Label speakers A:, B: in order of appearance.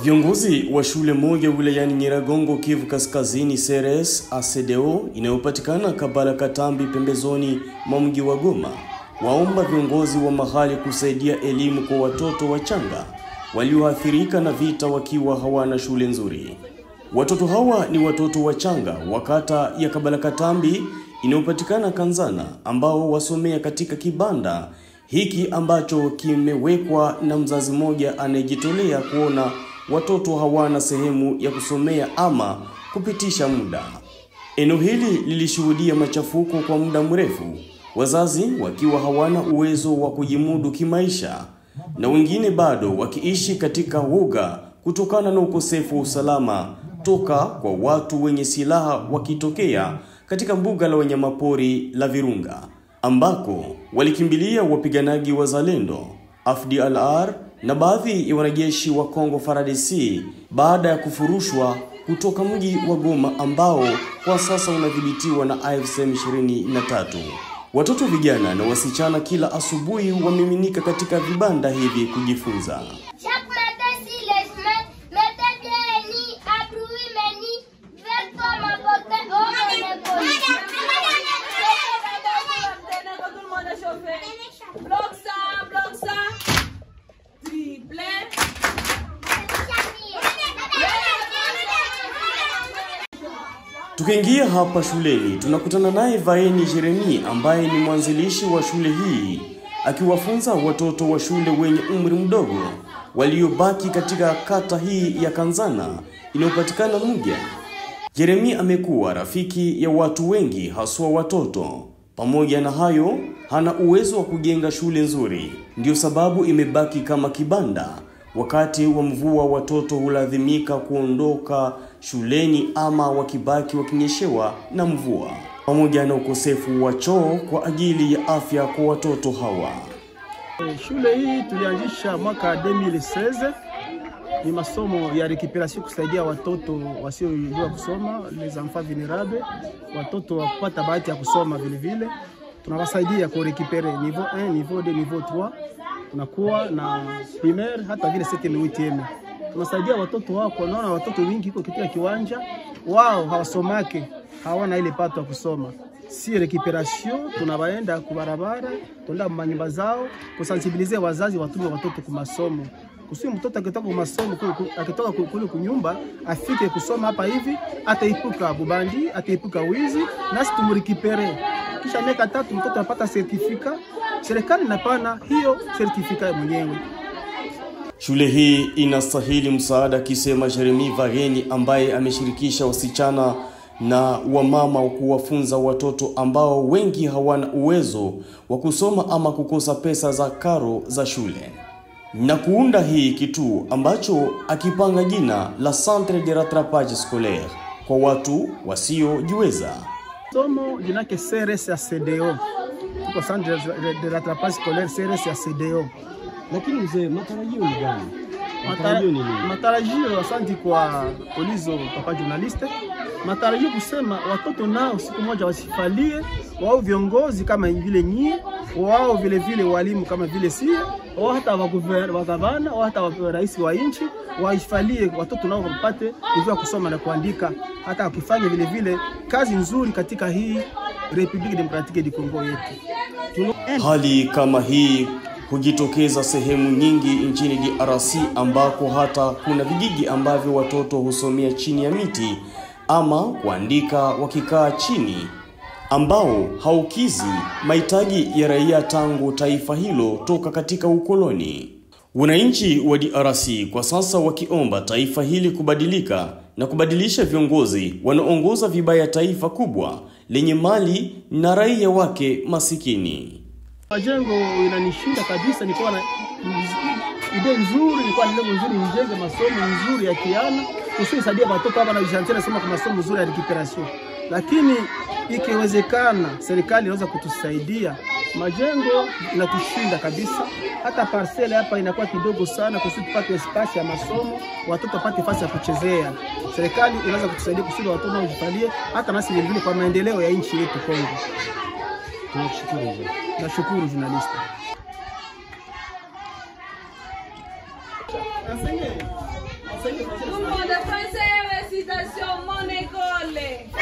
A: Viongozi wa shule moja wilayani Nyiragongo, Kivu Kaskazini, CRS ACDO inayopatikana Kabala Katambi pembezoni mwa mji wa Goma, waomba viongozi wa mahali kusaidia elimu kwa watoto wachanga walioathirika na vita wakiwa hawana shule nzuri. Watoto hawa ni watoto wachanga wa kata ya Kabala Katambi inayopatikana Kanzana, ambao wasomea katika kibanda hiki ambacho kimewekwa na mzazi mmoja anayejitolea kuona watoto hawana sehemu ya kusomea ama kupitisha muda. Eneo hili lilishuhudia machafuko kwa muda mrefu, wazazi wakiwa hawana uwezo wa kujimudu kimaisha na wengine bado wakiishi katika woga kutokana na ukosefu wa usalama toka kwa watu wenye silaha wakitokea katika mbuga la wanyamapori la Virunga, ambako walikimbilia wapiganaji wa Zalendo, FDLR na baadhi ya wanajeshi wa Kongo FARDC baada ya kufurushwa kutoka mji wa Goma ambao kwa sasa unadhibitiwa na AFC M23. Watoto, vijana na wasichana kila asubuhi wamiminika katika vibanda hivi kujifunza. Tukiingia hapa shuleni tunakutana naye Vaeni Jeremy ambaye ni mwanzilishi wa shule hii, akiwafunza watoto wa shule wenye umri mdogo waliobaki katika kata hii ya Kanzana inayopatikana Mugia. Jeremy amekuwa rafiki ya watu wengi, haswa watoto. Pamoja na hayo, hana uwezo wa kujenga shule nzuri, ndio sababu imebaki kama kibanda. Wakati wa mvua watoto hulazimika kuondoka shuleni ama wakibaki wakinyeshewa na mvua, pamoja na ukosefu wa choo kwa ajili ya afya kwa watoto hawa.
B: Shule hii tulianzisha mwaka 2016. Ni masomo ya recuperation kusaidia watoto wasiojua kusoma, les enfants vulnérables, watoto wa kupata bahati ya kusoma vile vile. Tunawasaidia ku récupérer niveau 1, niveau 2, niveau 3. Tunakuwa na primaire hata vile 7e 8e. Tunasaidia watoto wao, kwa naona watoto wengi iko katika kiwanja wao hawasomake, hawana ile pato ya kusoma. Si recuperation, tunabaenda kubarabara, tunaenda manyumba zao, kusensibiliser wazazi watume watoto kwa masomo. Kusudi mtoto akitoka kwa masomo, akitoka kule kunyumba, afike kusoma hapa hivi, ataipuka bubandi, ataipuka wizi, nasi tumurikipere. Kisha miaka 3 mtoto apata certificat, serikali inapana hiyo certificat mwenyewe.
A: Shule hii inastahili msaada, kisema Jeremy Vaeni, ambaye ameshirikisha wasichana na wamama kuwafunza watoto ambao wengi hawana uwezo wa kusoma ama kukosa pesa za karo za shule, na kuunda hii kituo ambacho akipanga jina la Centre de Rattrapage Scolaire kwa watu wasiojiweza.
B: Somo jina ke CRS ACDO, kwa Centre de Rattrapage Scolaire CRS ACDO.
C: Lakini mzee, matarajio ni gani?
B: Matarajio asante kwa ulizo papa journaliste. Matarajio kusema watoto nao siku moja wasifalie, wao viongozi kama vile nyie, wao vile vile walimu kama vile sie, wao hata wakavana, wao hata rais wa nchi, waifalie watoto nao wapate kujua kusoma na kuandika, hata wakifanya vile vile kazi nzuri katika hii Republique Democratique du Congo yetu.
A: Hali kama hii hujitokeza sehemu nyingi nchini DRC, ambako hata kuna vijiji ambavyo watoto husomea chini ya miti ama kuandika wakikaa chini, ambao haukizi mahitaji ya raia tangu taifa hilo toka katika ukoloni. Wananchi wa DRC kwa sasa wakiomba taifa hili kubadilika na kubadilisha viongozi wanaongoza vibaya taifa kubwa lenye mali na raia wake masikini.
B: Majengo inanishinda kabisa, nilikuwa na ide nzuri, nilikuwa na lengo nzuri nijenge masomo nzuri ya kiana, kusaidia watoto hapa na vijana sema kwa masomo nzuri ya recuperation. Lakini ikiwezekana serikali inaweza kutusaidia, majengo inatushinda kabisa. Hata parcelle hapa inakuwa kidogo sana kusudi tupate space ya masomo, watoto wapate nafasi ya kuchezea. Serikali inaweza kutusaidia kusudi watoto wajifalie, hata nasi vile kwa maendeleo ya nchi yetu Kongo. Tunashukuru journalist.
D: Tout le monde est prêt.